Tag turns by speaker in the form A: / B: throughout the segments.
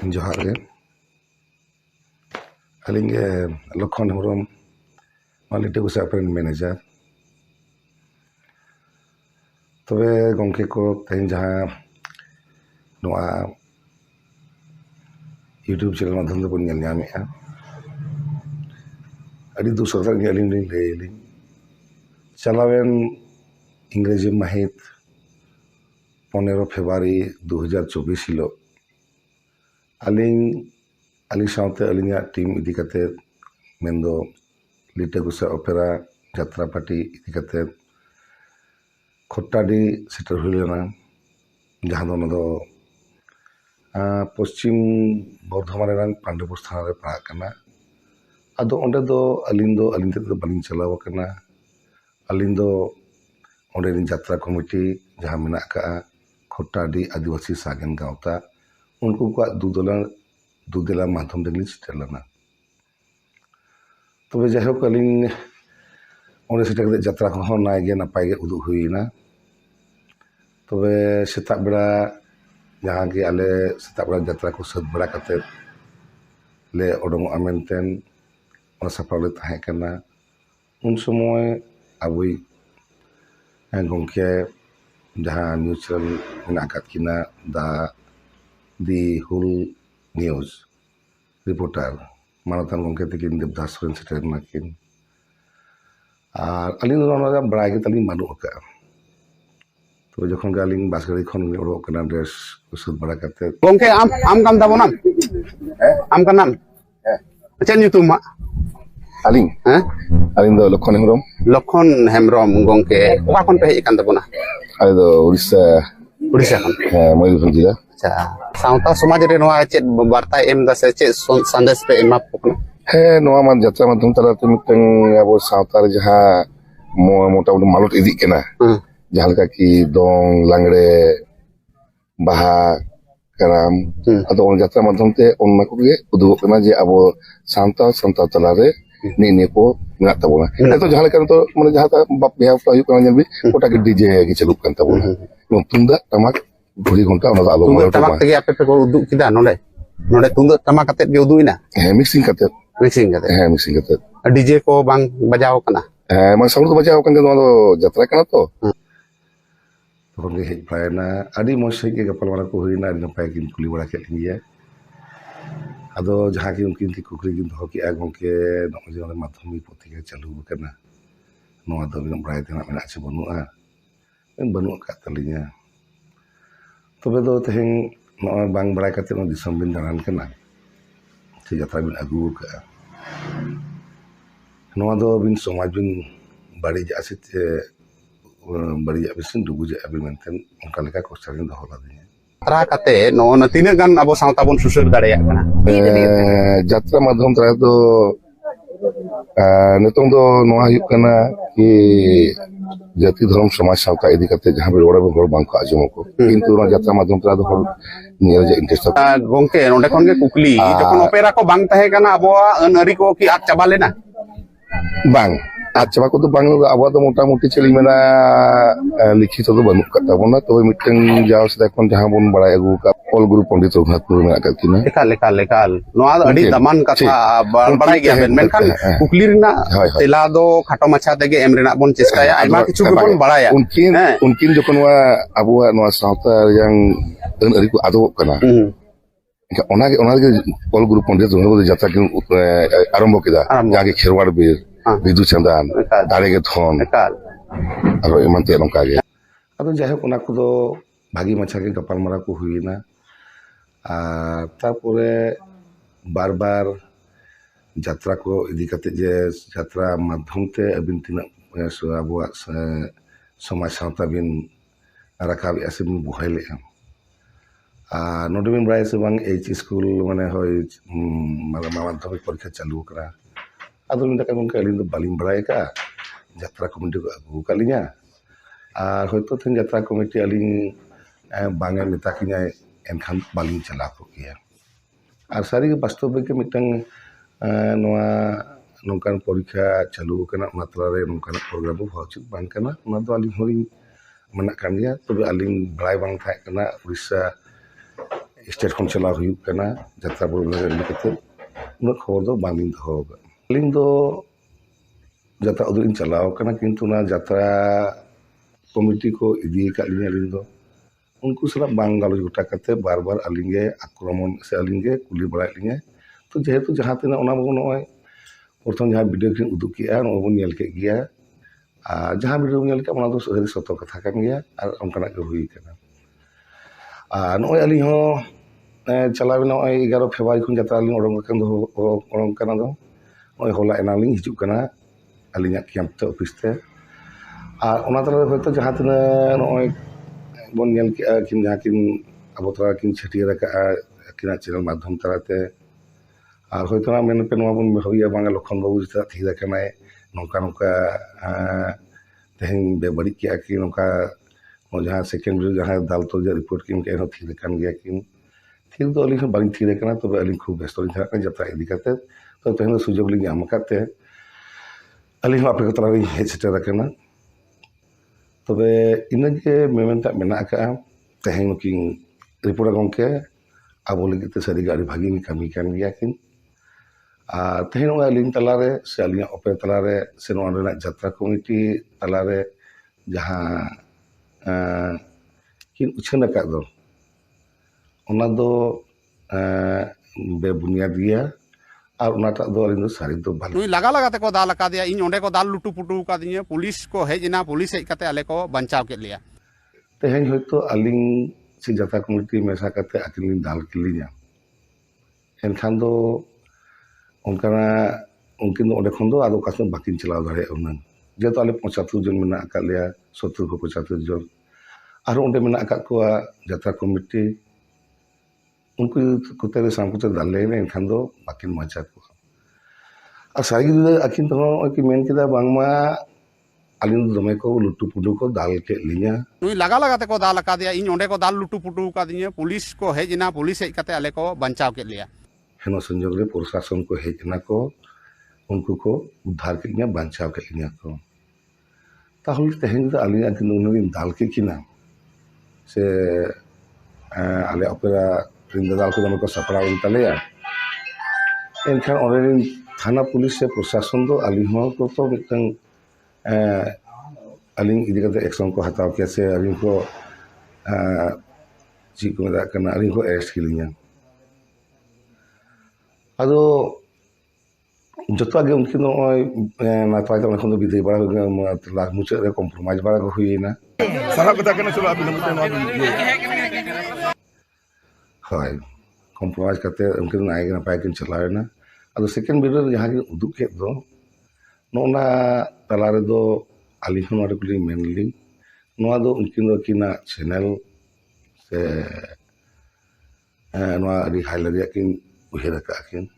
A: जोहार गे अलिंग लखन हेम्ब्रम लिटेगुसा अपरेन मैनेजर तबे गंके को तेन जहाँ नोआ यूट्यूब चैनल माध्यम ते बन नामेगा अड़ी दुसरता अलिंग लैली चलावेन इंग्रेजी महित 15 फेब्रुआरी 2024 हिलो अली साउते अलिंगा टीम इदी कते मेंदो लिटेगुसा ओपेरा यात्रा पार्टी इदी कते खोट्टाडी सेटर हुइलेना जहां दो पश्चिम बर्धमान रंग पांडुपुर स्थान रे पड़ा कना अदो ओंडे दो अलिंग ते बालिंग चलाव कना अलिंग दो ओंडे यात्रा कमिटी जहां मेना का खोट्टाडी आदिवासी सागेन गावता उनको को दुदेला माध्यम दिल्ली सेटर लेना तबे जाहोक अलिंग ओंडे सेटर यात्रा को नायगे नपाय गे उदुग हुईना तबे सेता बेड़ा जहाँ के आले सेता बेड़ा यात्रा को सद बड़ा कते ले ओडोंगोगा मेनतेन सापाले ताहे कना उन समय अबुई गंके जहाँ न्यूज चैनल मेना किना दी हुल न्यूज रिपोर्टर मानतान गंके तकिन देवदास सोरेन सेटर नाकिन और अलिंग बड़ा गे तालिंग बानु का तो जखन अलिंग बास गाड़ी खन ओडोक कना ड्रेस सुद बड़ा करते
B: गंके आम काम ताबोना आम का नाम चेन ᱧᱩᱛᱩᱢ मा
A: अलिंग अलिंग दो लखन हेम्ब्रम
B: गंके ओका खन पे हेज कान ताबोना
A: अले दो उड़ीसा
B: खन
A: मयूरभंज जिला
B: अच्छा सावता समाज रे नोआ चेत वार्ता एम दा से चेत संदेश पे एमा पकना
A: है नोआ मान यात्रा माध्यम तलाते मिटंग अब सावतार जहां मोटा मोटा मालट इदी केना जहां लका की दोंग लांगड़े बाहा कराम अदो यात्रा माध्यम ते ओन्ना को गे उदुग कना जे अब सावता तलारे ने को मेना ताबोना तो जहां लका तो माने जहां ता बाप बियाह का हुई कना जेबी ओटा के डीजे के चालू kan ताबोना तुंदा टमाक घुड़ी घंटा ओना आलो
B: तुंदा टमाक तगे आपे पे को उदुग किदा नोडे तुंदा टमाक कते गे उदुइना
A: मिक्सिंग कते मिक्सिंग कते
B: डीजे को बांग बजाव कना
A: मान साउंड तो बजाव कन दो यात्रा कना तो तखन गे हेज पायना आदि मोसे के गपल वाला को हुईना नपाय किन कुली बड़ा के लिया अदो जहां की उनकिन की कुकरी किन दो की आग के नजे माध्यमिक पत्रिका चालू कना नोआ दो बिन बड़ा तेना मेना छ बनुआ बनुआ का तलिया तबे दो तेहन नोआ बांग बड़ा कते नो दिसम बिन दानान कना से यात्रा बिन अगु का नोआ दो बिन समाज बिन बड़ी जासे बड़ी बिसिन दुगु जे अबि मेंटेन उनका लेका कोस्टारिन दो होला दिया
B: तरा कते नो न तीना गान अब सावता बन सुसर दाड़िया कना
A: यात्रा माध्यम तरा तो नितों दो नोआ हुई कना कि जाति धर्म समाज सावता इदी कते जहां बे रोड में बांग को आजम को किंतु यात्रा माध्यम तरा दो नियर जे इंटरेस्ट
B: गंके नोडे खन गे कुकली जखन ओपेरा को बांग तहे कना अबवा अन अरी को की आद चाबा लेना
A: बांग अच्छा को तो बांग अब तो मोटा मोटी चली मेना लिखित तो बनू करता बोना तो मिटन जाओ से देखन जहां बन बड़ा अगु का ऑल गुरु पंडित रघुनाथपुर में आकर किना
B: लेकाल नोआ अडी दमान कथा बड़ाई गया बेन मेनखान कुकली रिना तेला दो खाटो माछा तेगे एम रेना बन चेष्टाया आइमा किछु बन बड़ाया
A: उनकिन जखन वा अबुआ नोआ सावता yang अरी को आदो कना ओनागे ऑल गुरु पंडित रघुनाथ यात्रा किन आरंभ किदा जागे खेरवाड़ बीर बिदु चंदान दाड़े के थन और एमन ते नोका गे अदो जाहे कोना को दो भागी माछा के गपाल मारा को हुईना तारपरे बार यात्रा को इदी कते जे यात्रा माध्यम ते अबिन तिना अबुआ समाज सावता बिन राखाब आसे बिन बहायले नोडे बिन बड़ाय से बांग एच स्कूल माने होय माध्यमिक परीक्षा चालू करा अदो मिन तका गंके अलिंग बालिंग बड़ाय का यात्रा कमिटी को अगु कालिया और हयतो थेन यात्रा कमिटी अलिंग बांगे मेता किना एनखान बालिंग चला को किया और सारी वास्तव के मिटंग नोआ नोकान परीक्षा चालू कना मात्रा रे नोकान प्रोग्राम को उचित बांग कना ओना दो अलिंग होरिंग मना कान गया तबे अलिंग बड़ाय बांग थाय कना उड़ीसा स्टेट खन चलाव हुई कना जत्रा प्रोग्राम इदी कते उन खबर दो बांगिन दहो अलिंग दो जत्रा उदुग इन चलाव कना किंतु ना जत्रा कमिटी को इदी का लिंग अलिंग दो उनको सला बांग गालोच गोटा कते बार बार अलिंगे आक्रमण से अलिंगे कुली बड़ा लिंगे तो जेहेतु जहां तना ओना बो नय प्रथम जहां वीडियो किन उदुग किया नो बो नेल के गिया जहां वीडियो नेल के ओना दो सही सतो कथा कान गिया और ओनकाना के हुई कना नय अलिंग हो चलावेना 11 फेब्रुआरी खन जत्रा लिंग ओडों कना दो नय होला एना लिंग हिजु कना अलिंगा कैंप ते ऑफिस ते और ओना तला होयतो जहां तना नय बन नेल के किन जहां किन अब तला किन छटियर का किना चैनल माध्यम तलाते और होयतो ना मेन पे नवा बन होइया बांगा लखन बाबू जिता थीर कनाय नौका नौका तेहन बेबड़ी किया कि नौका जहां सेकेंड जहां दाल तो रिपोर्ट किन के थीर कान गया किन थीर दो अलिंग बालिंग थीर कना तबे अलिंग खूब व्यस्त था जत्रा इदी कते तो तेहन सुजोग लिंग आम काते अलिंग आपे को तला हेज सेटर कना तबे इनगे मेमेंटा मेना का तेहन किन रिपोर्टर गंके आबो लगिते सारी गाड़ी भागी कमी कान गया किन तेहन अलिंग तलारे से अलिंग ओपे तलारे से नोना जत्रा कमिटी तलारे जहां किन उछन का दो ओना दो बेबुनियाद गया और ओनाटा दो अलिंग दो सारी दो भालो
B: नुई लगा लगा ते को दाल का दिया इन ओंडे को दाल लुटू पुटू का दिया पुलिस को हेजना पुलिस हेज कते आले को बंचाव के लिया
A: तेहन होयतो अलिंग से जत्रा कमिटी मेसा कते अकिन दाल किलिया एनखान दो उनकाना उनकिन दो ओंडे खन दो आदो कासे बाकिन चलाव दाड़े उनन जेतो आले 75 जन मेना का लिया 70 को 75 जन और ओंडे मेना का को जत्रा कमिटी उनको कुते सामकुते दाले ने एनखान दो बाकिन मचा को और सारी अकिन तो कि मेन केदा बांगमा अलिंग दमे को लुटू पुटू को दाल के लिया
B: नुई लगा लगा ते को दाल का दिया इन ओंडे को दाल लुटू पुटू का दिया पुलिस को हेजना पुलिस हेज कते आले को बंचाव के लिया
A: हेनो संजोग रे प्रशासन को हेजना को उनको को उद्धार के लिया बंचाव के लिया को ताहले तेहन दो अलिंग अकिन उन दाल के किना से आले ओपेरा रिंदा दाल को दमे को सपराव तलेया एनखान ओरेन थाना पुलिस से प्रशासन दो अलिंग हो तो मितंग अलिंग इदी कते एक्शन को हताव के से अलिंग को जी को मेदा कना अलिंग को अरेस्ट किलिया अदो जतो आगे उनकी नय नापाय तो एखन बिदाय बड़ा लाख मुचे रे कम्प्रोमाइज बड़ा हुईना सारा कथा कना चलो आप हाय कम्प्रोमाइज करते उनके नायक नापाय किन चलावेना अदो सेकेंड वीडियो जहां कि उदुग के दो नोना तला रे दो अलिंग हन वाले कुली मेनली नोआ दो उनकिन दो किना चैनल से नोआ अडी हाइलाइट किन उहेर का किन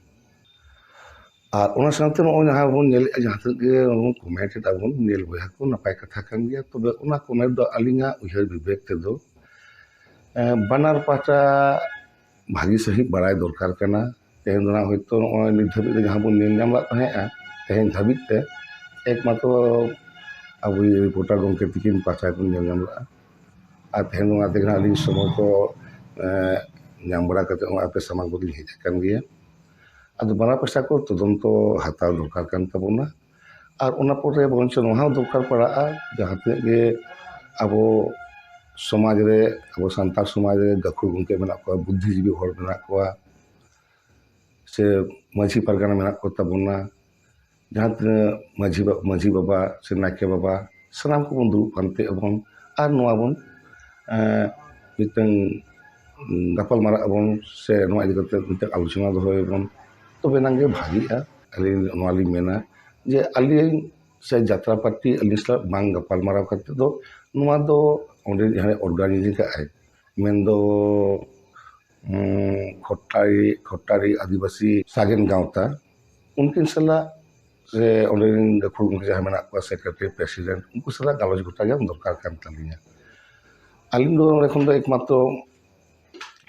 A: और ओना सानते नो जहां बन नेल जहां तक के कमेंट दाबन नेल बया को नापाय कथा कान गया तबे ओना कमेंट दो अलिंगा उहेर विवेक ते दो बानार पाटा भागी सही बड़ाई दरकार कना तेहन ना होयतो नय नित धाबि जहां बन नेल नाम ला तहेआ तेहन धाबि ते एकमात्र अब रिपोर्टर गंके तिकिन पाटा को नेल नाम ला और तेहन ना देखना अलिंग समय को नाम बड़ा करते आपे सामान को हेज कान गया अब बना पैसा को तदंतो हताव दरकार कान तबोना और ओना परे बरंच नोहा दरकार पड़ा जहां ते गे अब समाज रे अब सांतार समाज रे गखुर गंके मेना को बुद्धिजीवी हर मेना को से माझी परगना मेना को तबोना जहां माझी बाबा से नाके बाबा सनाम को बन दुरुब पानते अबन और नोआ बन मितंग गपल मारा अबन से नोआ इदी कते मितंग आलोचना दोहयबन तबे नांगे भागीआ अलिंग नोआली मेना जे अलिंग से यात्रा पार्टी अलिंग सला बांग गपल मारा करते दो नोआ दो ओंडे जहां ऑर्गेनाइजिंग का है मेन दो खट्टारी आदिवासी सागेन गांवता उनकिन सला से ओंडे गखुर गंके जहां मेना को सेक्रेटरी प्रेसिडेंट उनको सला गालोज गोटा गया दरकार कान तलिया अलिंग दो एखन दो एकमात्र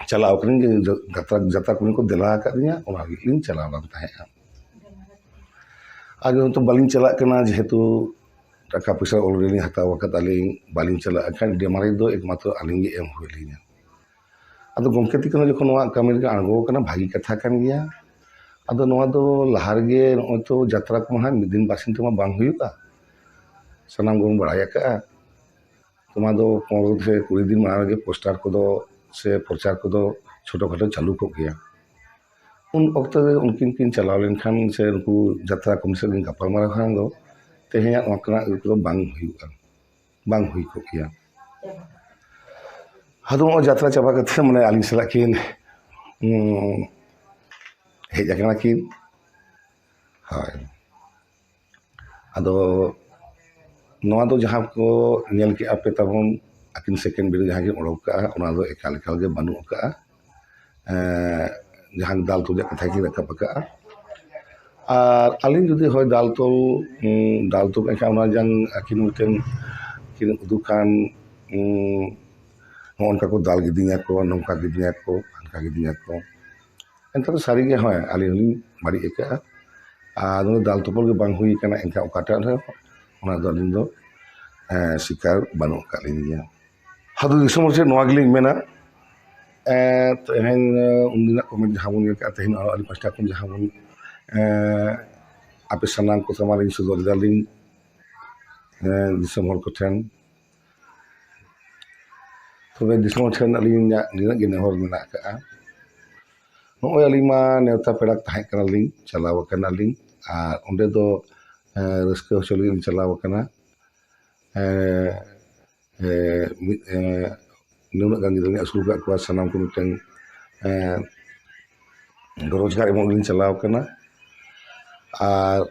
A: चलाव करें जत्रा को दिला दिया चलाव आगे तो बालिंग चला जेहेतु टाका पैसा अलरेडी हताव अलिंग बालिंग चला खान डेमारी दो एकमात्र अलिंग एम हुई ᱟᱫᱚ ᱜᱚᱢᱠᱮ ᱛᱤᱠᱤᱱ ᱡᱚᱠᱷᱚᱱ ᱱᱚᱣᱟ ᱠᱟᱹᱢᱤ ᱨᱮᱜᱮ ᱟᱬᱜᱚ ᱟᱠᱟᱱᱟ ᱵᱷᱟᱹᱜᱤ ᱠᱟᱛᱷᱟ ᱠᱟᱱ ᱜᱮᱭᱟ ᱟᱫᱚ ᱱᱚᱣᱟ ᱫᱚ ᱞᱟᱦᱟ ᱨᱮᱜᱮ ᱱᱚᱜᱼᱚᱭ ᱛᱚ ᱡᱟᱛᱨᱟ ᱠᱚᱢᱟ ᱦᱟᱸᱜ ᱢᱤᱫ ᱫᱤᱱ ᱵᱟᱨᱥᱤᱧ ᱛᱮᱢᱟ ᱵᱟᱝ ᱦᱩᱭᱩᱜᱼᱟ ᱥᱟᱱᱟᱢ ᱜᱮᱵᱚᱱ ᱵᱟᱲᱟᱭ ᱟᱠᱟᱜᱼᱟ ᱱᱚᱣᱟ ᱫᱚ 15 ᱥᱮ 20 ᱫᱤᱱ ᱢᱟᱲᱟᱝ ᱨᱮᱜᱮ ᱯᱳᱥᱴᱟᱨ ᱠᱚᱫᱚ ᱥᱮ ᱯᱨᱚᱪᱟᱨ ᱠᱚᱫᱚ ছোটো খাটো চালু ᱠᱚᱜ ᱜᱮᱭᱟ ᱩᱱ ᱚᱠᱛᱚ ᱨᱮ ᱩᱱᱠᱤᱱ ᱠᱤᱱ ᱪᱟᱞᱟᱣ ᱞᱮᱱᱠᱷᱟᱱ ᱥᱮ ᱩᱱᱠᱩ ᱡᱟᱛᱨᱟ ᱠᱚᱢᱤᱥᱚᱱ ᱠᱤᱱ ᱜᱟᱯᱟᱞᱢᱟᱨᱟᱣ ᱠᱷᱟᱱ ᱫᱚ ᱛᱮᱦᱮᱧᱟᱜ ᱱᱚᱝᱠᱟᱱᱟᱜ ᱠᱚᱫᱚ ᱵᱟᱝ ᱦᱩᱭᱩᱜᱼᱟ ᱵᱟᱝ ᱦᱩᱭ ᱠᱚᱜ ᱜᱮᱭᱟ ᱟᱫᱚ ᱱᱚᱜᱼᱚᱭ ᱡᱟᱛᱨᱟ ᱪᱟᱵᱟ ᱠᱟᱛᱮ ᱢᱟᱱᱮ ᱟᱹᱞᱤᱧ ᱥᱟᱞᱟᱜ ᱠᱤᱱ ᱦᱮᱡ ᱟᱠᱟᱱᱟ ᱠᱤᱱ ᱦᱳᱭ ᱟᱫᱚ ᱱᱚᱣᱟ ᱫᱚ ᱡᱟᱦᱟᱸ ᱠᱚ ᱧᱮᱞ ᱠᱮᱜᱼᱟ ᱯᱮ ᱛᱟᱵᱚᱱ ᱟᱹᱠᱤᱱ ᱥᱮᱠᱮᱱᱰ ᱵᱤᱨ ᱡᱟᱦᱟᱸ ᱠᱤᱱ ᱚᱰᱚᱠ ᱠᱟᱜᱼᱟ ᱚᱱᱟ ᱫᱚ ᱮᱠᱟᱞ ᱜᱮ ᱵᱟᱹᱱᱩᱜ ᱟᱠᱟᱜᱼᱟ ᱡᱟᱦᱟᱸ ᱫᱟᱞ ᱛᱚᱞ ᱨᱮᱭᱟᱜ ᱠᱟᱛᱷᱟ ᱠᱤᱱ ᱨᱟᱠᱟᱵ ᱟᱠᱟᱜᱼᱟ ᱟᱨ ᱟᱹᱞᱤᱧ ᱡᱩᱫᱤ ᱦᱳᱭ ᱫᱟᱞ ᱛᱚᱞ ᱮᱱᱠᱷᱟᱱ ᱚᱱᱟ ᱡᱟᱝ ᱟᱹᱠᱤᱱ ᱢᱤᱫᱴᱮᱱ ᱠᱤᱱ ᱩᱫᱩᱜᱟᱱ ᱱᱚᱜᱼᱚ ᱱᱚᱝᱠᱟ ᱠᱚ ᱫᱟᱞ ᱠᱤᱫᱤᱧᱟᱠᱚ ᱱᱚᱝᱠᱟ ᱠᱤᱫᱤᱧᱟᱠᱚ ᱦᱟᱱᱠᱟ ᱠᱤᱫᱤᱧᱟᱠᱚ ᱮᱱᱠᱷᱟᱱ ᱫᱚ ᱥᱟᱹᱨᱤᱜᱮ ᱦᱳᱭ ᱟᱹᱞᱤᱧ ᱦᱚᱸᱞᱤᱧ ᱵᱟᱹᱲᱤᱡ ᱟᱠᱟᱜᱼᱟ ᱟᱨ ᱱᱚᱣᱟ ᱫᱟᱞ ᱛᱚᱯᱚᱞ ᱜᱮ ᱵᱟᱝ ᱦᱩᱭ ᱟᱠᱟᱱᱟ ᱮᱱᱠᱷᱟᱱ ᱚᱠᱟᱴᱟᱜ ᱨᱮᱦᱚᱸ ᱚᱱᱟ ᱫᱚ ᱟᱹᱞᱤᱧ ᱫᱚ ᱥᱤᱠᱟᱨ ᱵᱟᱹᱱᱩᱜ ᱟᱠᱟᱫ ᱞᱤᱧ ᱜᱮᱭᱟ ᱟᱫᱚ ᱫᱤᱥᱚᱢ ᱦᱚᱲ ᱴᱷᱮᱱ ᱱᱚᱣᱟ ᱜᱮᱞᱤᱧ ᱢᱮᱱᱟ ᱛᱮᱦᱮᱧ ᱩᱱᱫᱤᱱᱟᱜ ᱠᱚᱢᱮᱱᱴ ᱡᱟᱦᱟᱸ ᱵᱚᱱ ᱧᱮᱞ ᱠᱟᱜᱼᱟ ᱛᱮᱦᱮᱧ ᱟᱨᱚ ᱟᱹᱞᱤᱧ ᱯᱟᱥᱴᱟ ᱠᱷᱚᱱ ᱡᱟᱦᱟᱸ ᱵᱚᱱ ᱟᱯᱮ ᱥᱟᱱᱟᱢ ᱠᱚ ᱥᱟᱢᱟᱝ ᱨᱤᱧ ᱥᱚᱫᱚᱨ ᱮᱫᱟᱞᱤᱧ ᱫᱤᱥᱚᱢ ᱦᱚᱲ ᱠᱚᱴᱷᱮᱱ ᱛᱚᱵᱮ ᱫᱤᱥᱚᱢ ᱦᱚᱲ ᱴᱷᱮᱱ ᱟᱹᱞᱤᱧᱟᱜ ᱱᱤᱱᱟᱹᱜ ᱜᱮ ᱱᱮᱦᱚᱨ ᱢᱮᱱᱟᱜ ᱟᱠᱟᱜᱼᱟ ᱱᱚᱜᱼᱚᱭ ᱟᱹᱞᱤᱧ ᱢᱟ ᱱᱮᱣᱛᱟ ᱯᱮᱲᱟ ᱛᱟᱦᱮᱸ ᱠᱟᱱᱟᱞᱤᱧ ᱪᱟᱞᱟᱣ ᱟᱠᱟᱱᱟᱞᱤᱧ ᱟᱨ ᱚᱸᱰᱮ ᱫᱚ ᱨᱟᱹᱥᱠᱟᱹ ᱦᱚᱪᱚ ᱞᱟᱹᱜᱤᱫ ᱞᱤᱧ ᱪᱟᱞᱟᱣ ᱟᱠᱟᱱᱟ ᱱᱩᱱᱟᱹᱜ ᱜᱟᱱ ᱜᱤᱫᱽᱨᱟᱹ ᱞᱤᱧ ᱟᱹᱥᱩᱞ ᱟᱠᱟᱫ ᱠᱚᱣᱟ ᱥᱟᱱᱟᱢ ᱠᱚ ᱢᱤᱫᱴᱮᱱ ᱨᱳᱡᱽᱜᱟᱨ ᱮᱢᱚᱜ ᱞᱤᱧ ᱪᱟᱞᱟᱣ ᱟᱠᱟᱱᱟ ᱟᱨ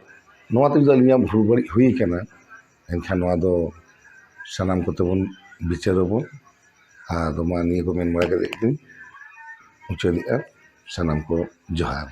A: ᱱᱚᱣᱟᱛᱮ ᱡᱩᱫᱤ ᱟᱹᱞᱤᱧᱟᱜ ᱵᱷᱩᱞ ᱵᱟᱹᱲᱤᱡ ᱦᱩᱭ ᱟᱠᱟᱱᱟ ᱮᱱᱠᱷᱟᱱ ᱱᱚᱣᱟ ᱫᱚ ᱥᱟᱱᱟᱢ ᱠᱚᱛᱮ ᱵᱚᱱ ᱵᱤᱪᱟᱹᱨᱟᱵᱚᱱ ᱟᱫᱚ ᱢᱟ ᱱᱤᱭᱟᱹ ᱠᱚ ᱢᱮᱱ ᱵᱟᱲᱟ ᱠᱟᱛᱮᱫ ᱜᱤᱧ ᱢᱩᱪᱟᱹᱫᱮᱜᱼᱟ ᱥᱟᱱᱟᱢ ᱠᱚ ᱡᱚᱦᱟᱨ